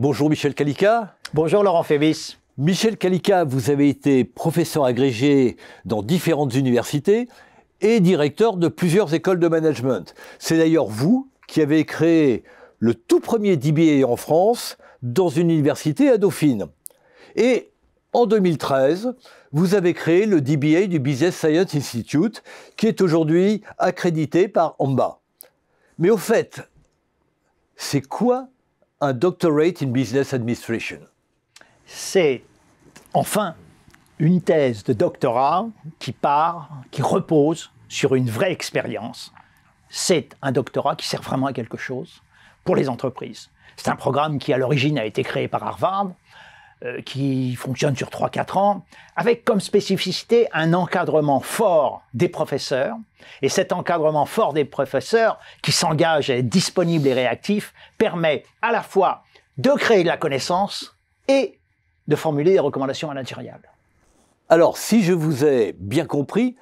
Bonjour Michel Kalika. Bonjour Laurent Fébis. Michel Kalika, vous avez été professeur agrégé dans différentes universités et directeur de plusieurs écoles de management. C'est d'ailleurs vous qui avez créé le tout premier DBA en France dans une université à Dauphine. Et en 2013, vous avez créé le DBA du Business Science Institute qui est aujourd'hui accrédité par AMBA. Mais au fait, c'est quoi un Doctorate in Business Administration? C'est enfin une thèse de doctorat qui repose sur une vraie expérience. C'est un doctorat qui sert vraiment à quelque chose pour les entreprises. C'est un programme qui à l'origine a été créé par Harvard, qui fonctionne sur 3-4 ans, avec comme spécificité un encadrement fort des professeurs. Et cet encadrement fort des professeurs, qui s'engage à être disponible et réactif, permet à la fois de créer de la connaissance et de formuler des recommandations managériales. Alors, si je vous ai bien compris,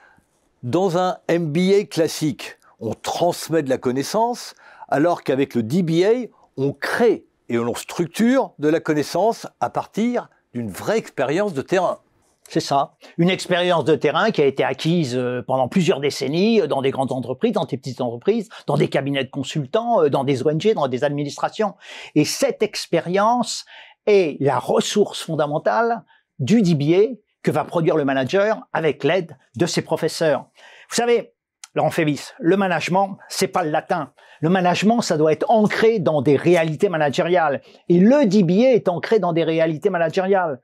dans un MBA classique, on transmet de la connaissance, alors qu'avec le DBA, on crée et on structure de la connaissance à partir d'une vraie expérience de terrain. C'est ça, une expérience de terrain qui a été acquise pendant plusieurs décennies dans des grandes entreprises, dans des petites entreprises, dans des cabinets de consultants, dans des ONG, dans des administrations. Et cette expérience est la ressource fondamentale du DBA que va produire le manager avec l'aide de ses professeurs. Vous savez, Laurent Fébis, le management, c'est pas le latin. Le management, ça doit être ancré dans des réalités managériales. Et le DBA est ancré dans des réalités managériales.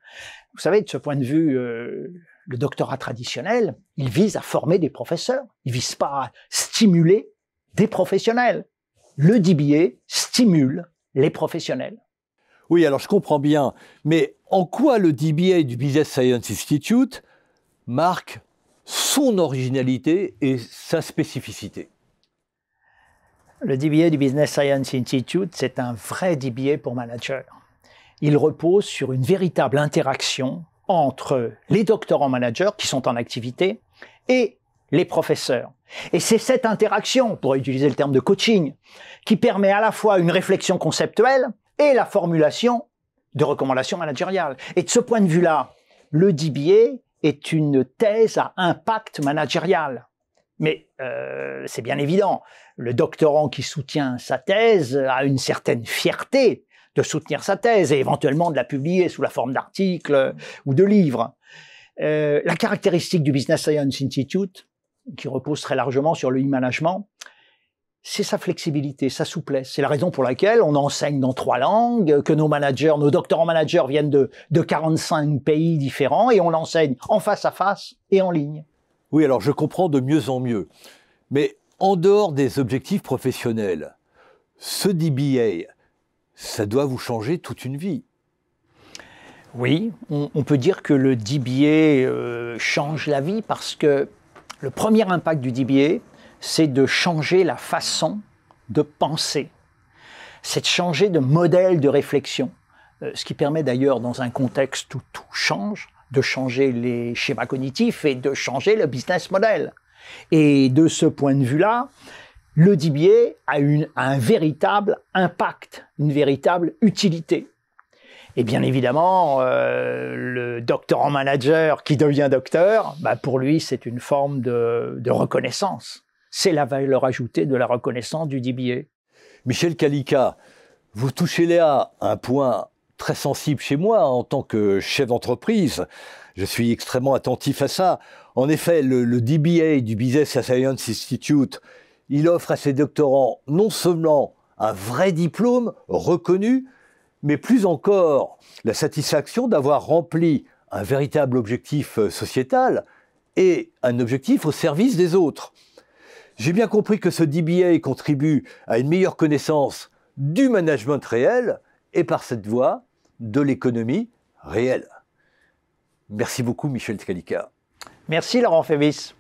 Vous savez, de ce point de vue, le doctorat traditionnel, il vise à former des professeurs. Il vise pas à stimuler des professionnels. Le DBA stimule les professionnels. Oui, alors je comprends bien, mais en quoi le DBA du Business Science Institute marque son originalité et sa spécificité? Le DBA du Business Science Institute, c'est un vrai DBA pour managers. Il repose sur une véritable interaction entre les doctorants managers qui sont en activité et les professeurs. Et c'est cette interaction, pour utiliser le terme de coaching, qui permet à la fois une réflexion conceptuelle et la formulation de recommandations managériales. Et de ce point de vue-là, le DBA est une thèse à impact managérial. Mais c'est bien évident, le doctorant qui soutient sa thèse a une certaine fierté de soutenir sa thèse et éventuellement de la publier sous la forme d'articles ou de livres. La caractéristique du Business Science Institute, qui repose très largement sur le e-management, c'est sa flexibilité, sa souplesse. C'est la raison pour laquelle on enseigne dans 3 langues, que nos managers, nos doctorants managers viennent de 45 pays différents et on l'enseigne en face à face et en ligne. Oui, alors je comprends de mieux en mieux. Mais en dehors des objectifs professionnels, ce DBA, ça doit vous changer toute une vie. Oui, on peut dire que le DBA change la vie parce que le premier impact du DBA, c'est de changer la façon de penser. C'est de changer de modèle de réflexion. Ce qui permet d'ailleurs, dans un contexte où tout change, de changer les schémas cognitifs et de changer le business model. Et de ce point de vue-là, le DBA a un véritable impact, une véritable utilité. Et bien évidemment, le doctorant manager qui devient docteur, pour lui, c'est une forme de reconnaissance. C'est la valeur ajoutée de la reconnaissance du DBA. Michel Kalika, vous touchez là un point très sensible chez moi en tant que chef d'entreprise. Je suis extrêmement attentif à ça. En effet, le DBA du Business Science Institute, il offre à ses doctorants non seulement un vrai diplôme reconnu, mais plus encore la satisfaction d'avoir rempli un véritable objectif sociétal et un objectif au service des autres. J'ai bien compris que ce DBA contribue à une meilleure connaissance du management réel et par cette voie, de l'économie réelle. Merci beaucoup Michel Kalika. Merci Laurent Fébis.